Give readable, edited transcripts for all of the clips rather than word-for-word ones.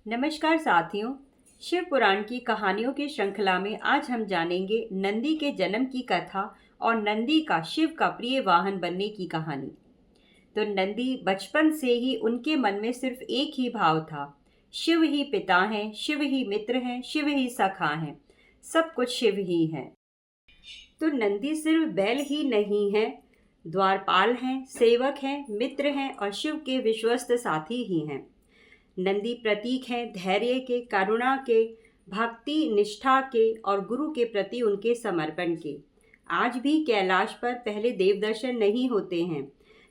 नमस्कार साथियों। शिव पुराण की कहानियों की श्रृंखला में आज हम जानेंगे नंदी के जन्म की कथा और नंदी का शिव का प्रिय वाहन बनने की कहानी। तो नंदी बचपन से ही उनके मन में सिर्फ एक ही भाव था, शिव ही पिता हैं, शिव ही मित्र हैं, शिव ही सखा हैं, सब कुछ शिव ही है। तो नंदी सिर्फ बैल ही नहीं है, द्वारपाल हैं, सेवक हैं, मित्र हैं और शिव के विश्वस्त साथी ही हैं। नंदी प्रतीक हैं धैर्य के, करुणा के, भक्ति निष्ठा के और गुरु के प्रति उनके समर्पण के। आज भी कैलाश पर पहले देव दर्शन नहीं होते हैं,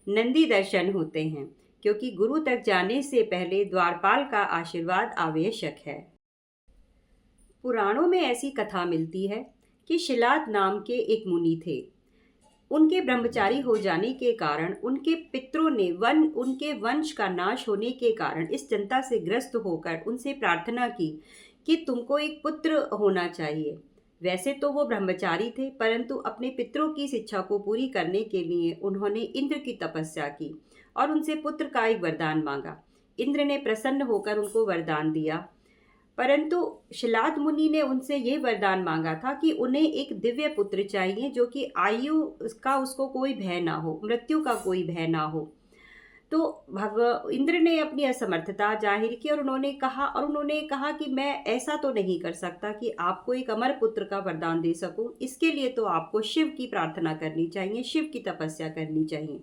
नंदी दर्शन होते हैं, क्योंकि गुरु तक जाने से पहले द्वारपाल का आशीर्वाद आवश्यक है। पुराणों में ऐसी कथा मिलती है कि शिलाद नाम के एक मुनि थे। उनके ब्रह्मचारी हो जाने के कारण उनके पितरों ने उनके वंश का नाश होने के कारण इस चिंता से ग्रस्त होकर उनसे प्रार्थना की कि तुमको एक पुत्र होना चाहिए। वैसे तो वो ब्रह्मचारी थे, परंतु अपने पितरों की शिक्षा को पूरी करने के लिए उन्होंने इंद्र की तपस्या की और उनसे पुत्र का एक वरदान मांगा। इंद्र ने प्रसन्न होकर उनको वरदान दिया, परंतु शिलाद मुनि ने उनसे ये वरदान मांगा था कि उन्हें एक दिव्य पुत्र चाहिए जो कि आयु का उसको कोई भय ना हो, मृत्यु का कोई भय ना हो। तो इंद्र ने अपनी असमर्थता जाहिर की और उन्होंने कहा कि मैं ऐसा तो नहीं कर सकता कि आपको एक अमर पुत्र का वरदान दे सकूं। इसके लिए तो आपको शिव की प्रार्थना करनी चाहिए, शिव की तपस्या करनी चाहिए।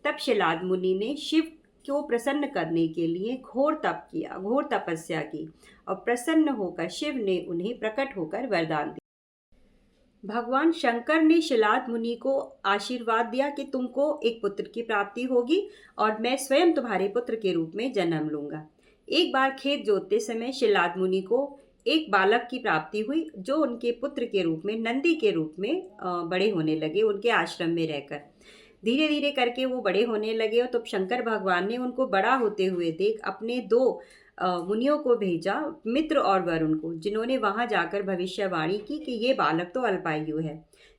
तब शिलाद मुनि ने शिव को प्रसन्न करने के लिए घोर तप किया, घोर तपस्या की और प्रसन्न होकर शिव ने उन्हें प्रकट होकर वरदान दिया। भगवान शंकर ने शिलाद मुनि को आशीर्वाद दिया कि तुमको एक पुत्र की प्राप्ति होगी और मैं स्वयं तुम्हारे पुत्र के रूप में जन्म लूंगा। एक बार खेत जोतते समय शिलाद मुनि को एक बालक की प्राप्ति हुई जो उनके पुत्र के रूप में, नंदी के रूप में बड़े होने लगे उनके आश्रम में रहकर। धीरे धीरे करके वो बड़े होने लगे और तब शंकर भगवान ने उनको बड़ा होते हुए देख अपने दो मुनियों को भेजा, मित्र और वरुण को, जिन्होंने वहां जाकर भविष्यवाणी की कि ये बालक तो अल्पायु है।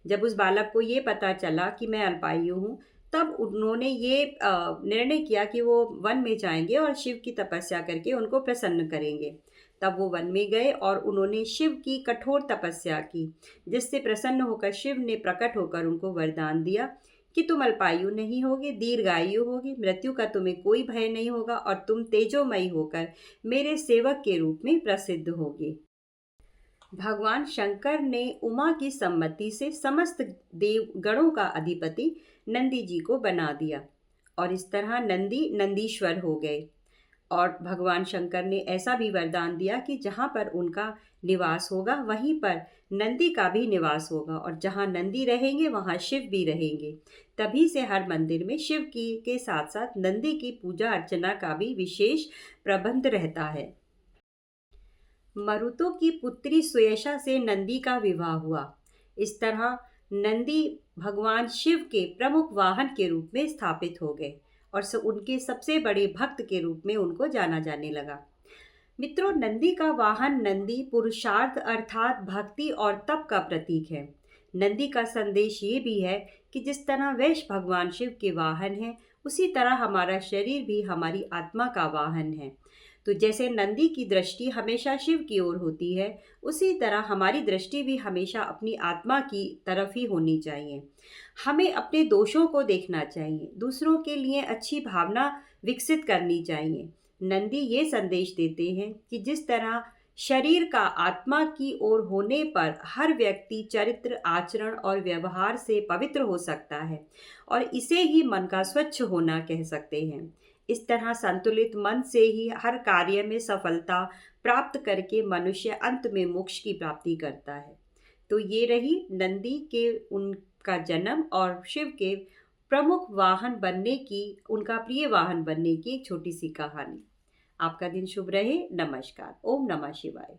जब उस बालक को ये पता चला कि मैं अल्पायु हूँ, तब उन्होंने ये निर्णय किया कि वो वन में जाएंगे और शिव की तपस्या करके उनको प्रसन्न करेंगे। तब वो वन में गए और उन्होंने शिव की कठोर तपस्या की, जिससे प्रसन्न होकर शिव ने प्रकट होकर उनको वरदान दिया कि तुम अल्पायु नहीं होगे, दीर्घायु होगी, मृत्यु का तुम्हें कोई भय नहीं होगा और तुम तेजोमयी होकर मेरे सेवक के रूप में प्रसिद्ध होगे। भगवान शंकर ने उमा की सम्मति से समस्त देव गणों का अधिपति नंदी जी को बना दिया और इस तरह नंदी नंदीश्वर हो गए। और भगवान शंकर ने ऐसा भी वरदान दिया कि जहाँ पर उनका निवास होगा वहीं पर नंदी का भी निवास होगा और जहाँ नंदी रहेंगे वहाँ शिव भी रहेंगे। तभी से हर मंदिर में शिव की के साथ साथ नंदी की पूजा अर्चना का भी विशेष प्रबंध रहता है। मरुतों की पुत्री सुयशा से नंदी का विवाह हुआ। इस तरह नंदी भगवान शिव के प्रमुख वाहन के रूप में स्थापित हो गए और उनके सबसे बड़े भक्त के रूप में उनको जाना जाने लगा। मित्रों, नंदी का वाहन नंदी पुरुषार्थ अर्थात भक्ति और तप का प्रतीक है। नंदी का संदेश ये भी है कि जिस तरह वैश्य भगवान शिव के वाहन है, उसी तरह हमारा शरीर भी हमारी आत्मा का वाहन है। तो जैसे नंदी की दृष्टि हमेशा शिव की ओर होती है, उसी तरह हमारी दृष्टि भी हमेशा अपनी आत्मा की तरफ ही होनी चाहिए। हमें अपने दोषों को देखना चाहिए, दूसरों के लिए अच्छी भावना विकसित करनी चाहिए। नंदी ये संदेश देते हैं कि जिस तरह शरीर का आत्मा की ओर होने पर हर व्यक्ति चरित्र, आचरण और व्यवहार से पवित्र हो सकता है और इसे ही मन का स्वच्छ होना कह सकते हैं। इस तरह संतुलित मन से ही हर कार्य में सफलता प्राप्त करके मनुष्य अंत में मोक्ष की प्राप्ति करता है। तो ये रही नंदी के उनका जन्म और शिव के प्रमुख वाहन बनने की, उनका प्रिय वाहन बनने की एक छोटी सी कहानी। आपका दिन शुभ रहे। नमस्कार। ओम नमः शिवाय।